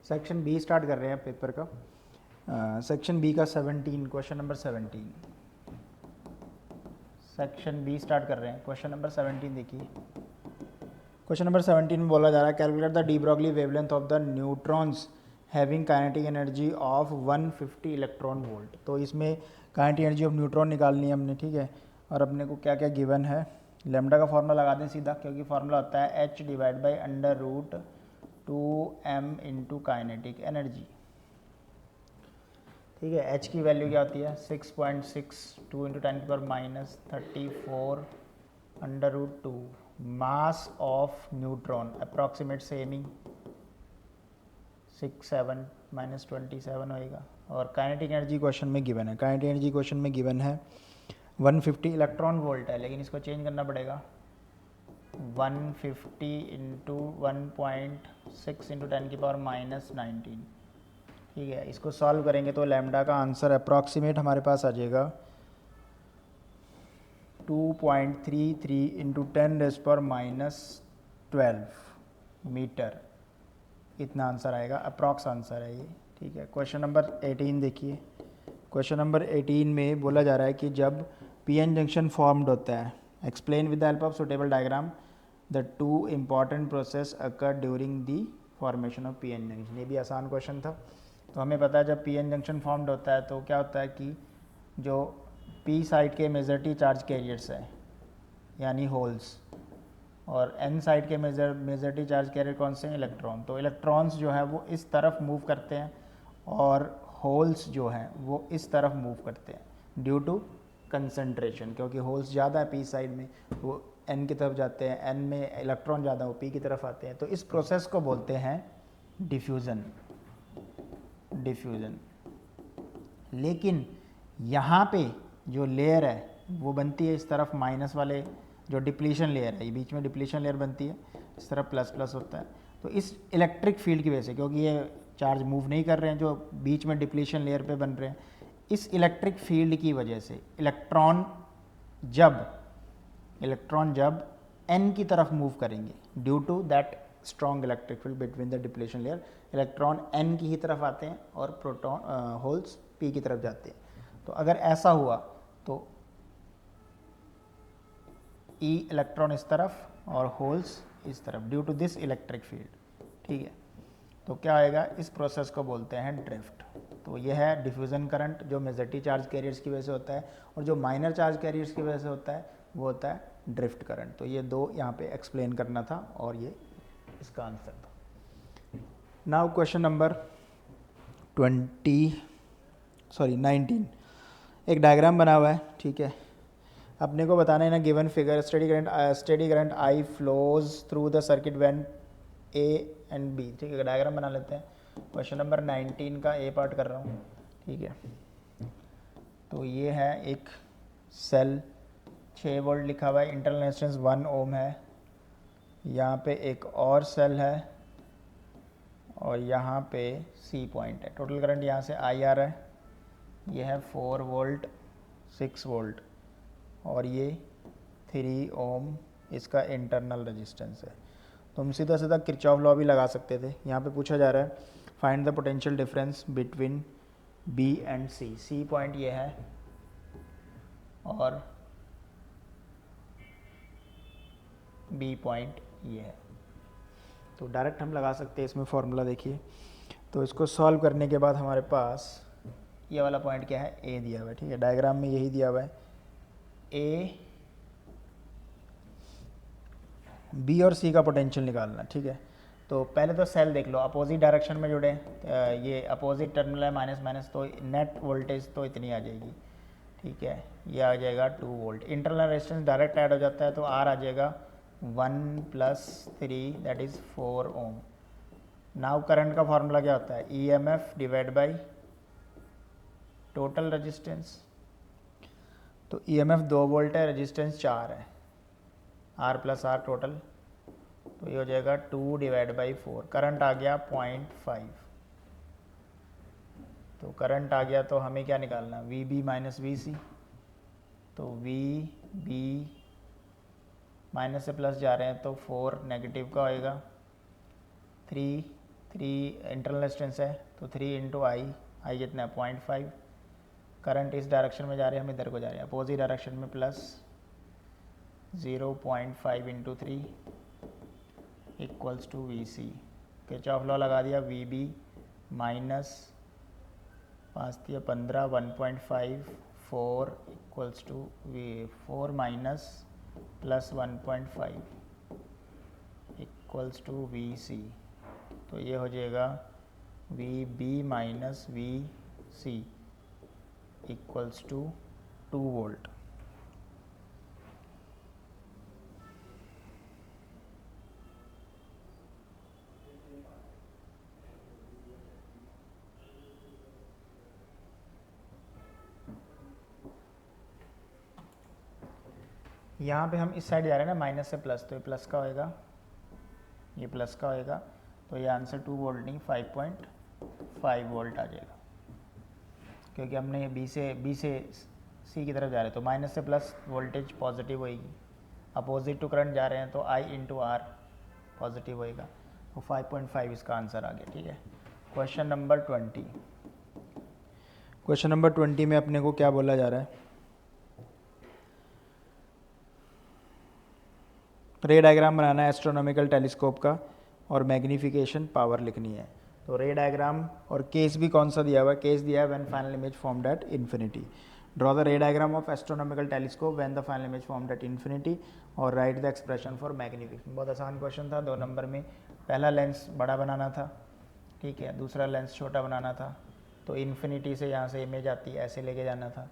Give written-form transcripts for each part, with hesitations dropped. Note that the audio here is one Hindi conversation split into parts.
सेक्शन बी स्टार्ट कर रहे हैं पेपर का। सेक्शन बी का 17, question number 17। Section B start कर रहे हैं, क्वेश्चन नंबर 17 देखिए। क्वेश्चन नंबर 17 में बोला जा रहा है calculate the de Broglie wavelength of the neutrons having kinetic energy of 150 electron volt. तो इसमें काइनेटिक एनर्जी ऑफ न्यूट्रॉन निकालनी है हमने, ठीक है। और अपने को क्या क्या गिवन है, लेमडा का फॉर्मूला लगा दें सीधा, क्योंकि फॉर्मूला होता है h divide by under root 2m into kinetic energy, ठीक है। h की वैल्यू क्या होती है 6.62 into 10⁻34 under root 2। Mass of neutron approximate सेमिंग 67 माइनस 27 होएगा। और काइनेटिक एनर्जी क्वेश्चन में गिवन है, काइनेटिक एनर्जी क्वेश्चन में गिवन है 150 इलेक्ट्रॉन वोल्ट है, लेकिन इसको चेंज करना पड़ेगा 150 इंटू 1.6 इंटू 10⁻19, ठीक है। इसको सॉल्व करेंगे तो लैम्डा का आंसर अप्रॉक्सीमेट हमारे पास आ जाएगा 2.33 इंटू 10⁻12 मीटर, इतना आंसर आएगा, अप्रॉक्स आंसर है ये, ठीक है। क्वेश्चन नंबर 18 देखिए। क्वेश्चन नंबर 18 में बोला जा रहा है कि जब पीएन जंक्शन फॉर्म्ड होता है, explain with the help of suitable diagram the two important process occur during the formation of PN junction. ये भी आसान क्वेश्चन था। तो हमें पता है जब पीएन जंक्शन फॉर्म्ड होता है तो क्या होता है कि जो पी साइड के मेजॉरिटी चार्ज कैरियर्स हैं यानी होल्स, और एन साइड के मेजॉरिटी चार्ज कैरियर कौन से हैं, इलेक्ट्रॉन। तो इलेक्ट्रॉन्स जो है वो इस तरफ मूव करते हैं और होल्स जो हैं वो इस तरफ मूव करते हैं ड्यू टू कंसंट्रेशन, क्योंकि होल्स ज़्यादा है पी साइड में, वो एन की तरफ जाते हैं, एन में इलेक्ट्रॉन ज़्यादा वो पी की तरफ आते हैं। तो इस प्रोसेस को बोलते हैं डिफ्यूज़न। डिफ्यूज़न। लेकिन यहाँ पे जो लेयर है वो बनती है इस तरफ माइनस वाले, जो डिप्लीशन लेयर है, ये बीच में डिप्लीशन लेयर बनती है, इस तरफ प्लस प्लस होता है। तो इस इलेक्ट्रिक फील्ड की वजह से, क्योंकि ये चार्ज मूव नहीं कर रहे हैं जो बीच में डिप्लीशन लेयर पे बन रहे हैं, इस इलेक्ट्रिक फील्ड की वजह से इलेक्ट्रॉन जब एन की तरफ मूव करेंगे due to that strong electric field between the depletion layer, electron N की ही तरफ आते हैं और प्रोटॉन होल्स पी की तरफ जाते हैं। तो अगर ऐसा हुआ तो ई इलेक्ट्रॉन इस तरफ और होल्स इस तरफ due to this electric field, ठीक है। तो क्या आएगा, इस प्रोसेस को बोलते हैं ड्रिफ्ट। तो यह है डिफ्यूज़न करंट जो मेजॉरिटी चार्ज कैरियर्स की वजह से होता है, और जो माइनर चार्ज कैरियर्स की वजह से होता है वो होता है ड्रिफ्ट करंट। तो ये दो यहाँ पे एक्सप्लेन करना था और ये इसका आंसर था। नाउ क्वेश्चन नंबर 19, एक डायग्राम बना हुआ है, ठीक है। अपने को बताना है ना given figure steady current I flows through the circuit when A and B, ठीक है। डायग्राम बना लेते हैं। क्वेश्चन नंबर 19 का ए पार्ट कर रहा हूँ, ठीक है। तो ये है एक सेल, 6 वोल्ट लिखा हुआ है, इंटरनल रेजिस्टेंस 1 ओम है। यहाँ पे एक और सेल है और यहाँ पे सी पॉइंट है। टोटल करंट यहाँ से आई आ रहा है, ये है 4 वोल्ट 6 वोल्ट, और ये 3 ओम इसका इंटरनल रेजिस्टेंस है। तो हम सीधा सीधा किरचॉफ लॉ भी लगा सकते थे। यहाँ पे पूछा जा रहा है find the potential difference between B and C. C point ये है और बी पॉइंट ये है। तो डायरेक्ट हम लगा सकते हैं इसमें फॉर्मूला, देखिए। तो इसको सॉल्व करने के बाद हमारे पास ये वाला पॉइंट क्या है, ए दिया हुआ है, ठीक है। डायग्राम में यही दिया हुआ है, ए बी और सी का पोटेंशियल निकालना, ठीक है। तो पहले तो सेल देख लो, अपोजिट डायरेक्शन में जुड़े, ये अपोजिट टर्मिनल है माइनस माइनस, तो नेट वोल्टेज तो इतनी आ जाएगी, ठीक है। ये आ जाएगा 2 volt. Internal resistance direct add हो जाता है तो आर आ जाएगा 1 + 3 that is 4 ohm. Now current का फॉर्मूला क्या होता है, E M F divide by total resistance. तो ई एम एफ 2 वोल्ट है, रेजिस्टेंस 4 है, आर प्लस आर टोटल, तो ये हो जाएगा 2 डिवाइड बाई 4। करंट आ गया 0.5। तो करंट आ गया तो हमें क्या निकालना, we B minus V C. तो वी बी माइनस से प्लस जा रहे हैं तो 4 नेगेटिव का होएगा, 3 3 इंटरनल डिस्टेंस है तो 3 इंटू आई कितना है 0.5। करंट इस डायरेक्शन में जा रहे हैं, हम इधर को जा रहे हैं अपोजिट डायरेक्शन में, plus 0.5 into 3 equals to V C. Kirchhoff law लगा दिया, V B minus 5×15 1.5 4 equals to V 4 minus plus 1.5 equals to V C. तो ये हो जाएगा V B minus V C equals to 2 volt. यहाँ पे हम इस साइड जा रहे हैं ना माइनस से प्लस, तो ये प्लस का होएगा, ये प्लस का होएगा, तो ये आंसर 2 वोल्ट नहीं 5.5 वोल्ट आ जाएगा, क्योंकि हमने बी से सी की तरफ जा रहे हैं तो माइनस से प्लस वोल्टेज पॉजिटिव होएगी, अपोजिट टू करंट जा रहे हैं तो आई इंटू आर पॉजिटिव होएगा, तो 5.5 इसका आंसर आ गया। ठीक है, क्वेश्चन नंबर 20। क्वेश्चन नंबर 20 में अपने को क्या बोला जा रहा है, रे डायग्राम बनाना है एस्ट्रोनॉमिकल टेलीस्कोप का और मैग्नीफिकेशन पावर लिखनी है। तो रे डायग्राम और केस भी कौन सा दिया हुआ है, केस दिया है when final image formed at infinity. Draw the ray diagram of astronomical telescope when the final image formed at infinity और write the expression for magnification. बहुत आसान क्वेश्चन था, 2 नंबर में। पहला लेंस बड़ा बनाना था, ठीक है, दूसरा लेंस छोटा बनाना था, तो इन्फिनिटी से यहाँ से इमेज आती है ऐसे लेके जाना था,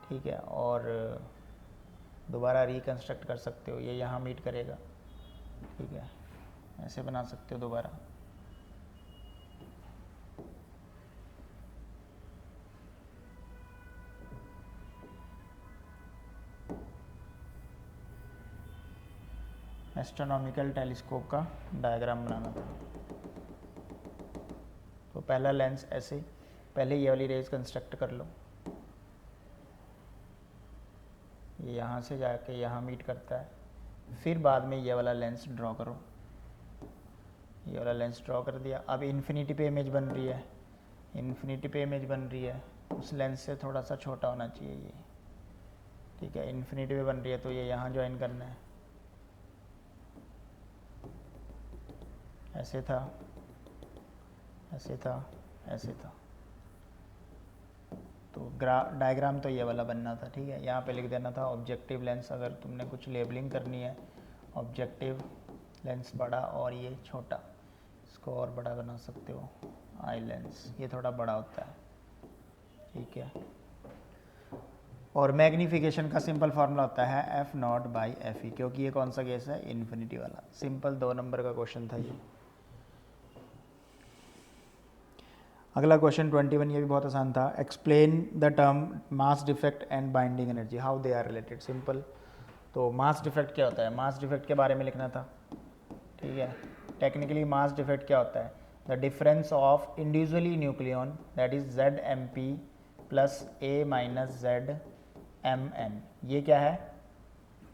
ठीक है, और दोबारा रिकन्स्ट्रक्ट कर सकते हो, ये यहाँ मीट करेगा, ठीक है, ऐसे बना सकते हो दोबारा। एस्ट्रोनॉमिकल टेलीस्कोप का डायग्राम बनाना था, तो पहला लेंस ऐसे, पहले ये वाली रेज कंस्ट्रक्ट कर लो, ये यहाँ से जाके यहाँ मीट करता है, फिर बाद में ये वाला लेंस ड्रॉ करो, ये वाला लेंस ड्रॉ कर दिया। अब इन्फिनिटी पे इमेज बन रही है, इन्फिनिटी पे इमेज बन रही है, उस लेंस से थोड़ा सा छोटा होना चाहिए ये, ठीक है, इन्फिनिटी पे बन रही है तो ये यहाँ ज्वाइन करना है, ऐसे था, ऐसे था, ऐसे था, तो डायग्राम तो ये वाला बनना था, ठीक है। यहाँ पे लिख देना था ऑब्जेक्टिव लेंस, अगर तुमने कुछ लेबलिंग करनी है, ऑब्जेक्टिव लेंस बड़ा और ये छोटा, इसको और बड़ा बना सकते हो, आई लेंस ये थोड़ा बड़ा होता है, ठीक है। और मैग्नीफिकेशन का सिंपल फार्मूला होता है F0/FE, क्योंकि ये कौन सा केस है, इन्फिनिटी वाला। सिंपल 2 नंबर का क्वेश्चन था ये। अगला क्वेश्चन 21, ये भी बहुत आसान था। Explain the term mass defect and binding energy, how they are related. Simple, तो मास डिफेक्ट क्या होता है, मास डिफेक्ट के बारे में लिखना था, ठीक है। टेक्निकली मास डिफेक्ट क्या होता है, the difference of individually nucleon that is ZMP plus A minus ZMN, ये क्या है,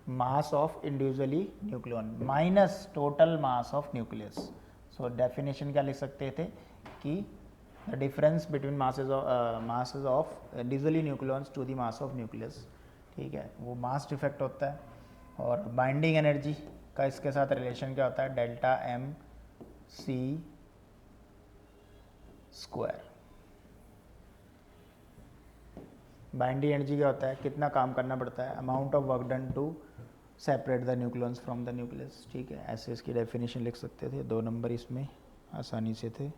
mass of individually nucleon minus total mass of nucleus. So definition क्या लिख सकते थे कि the difference between masses of individually nucleons to the mass of nucleus, ठीक है, वो मास डिफेक्ट होता है। और बाइंडिंग एनर्जी का इसके साथ रिलेशन क्या होता है, delta M C square. Binding energy क्या होता है, कितना काम करना पड़ता है, amount of work done to separate the nucleons from the nucleus, ठीक है। ऐसे इसकी डेफिनेशन लिख सकते थे, 2 नंबर इसमें आसानी से थे।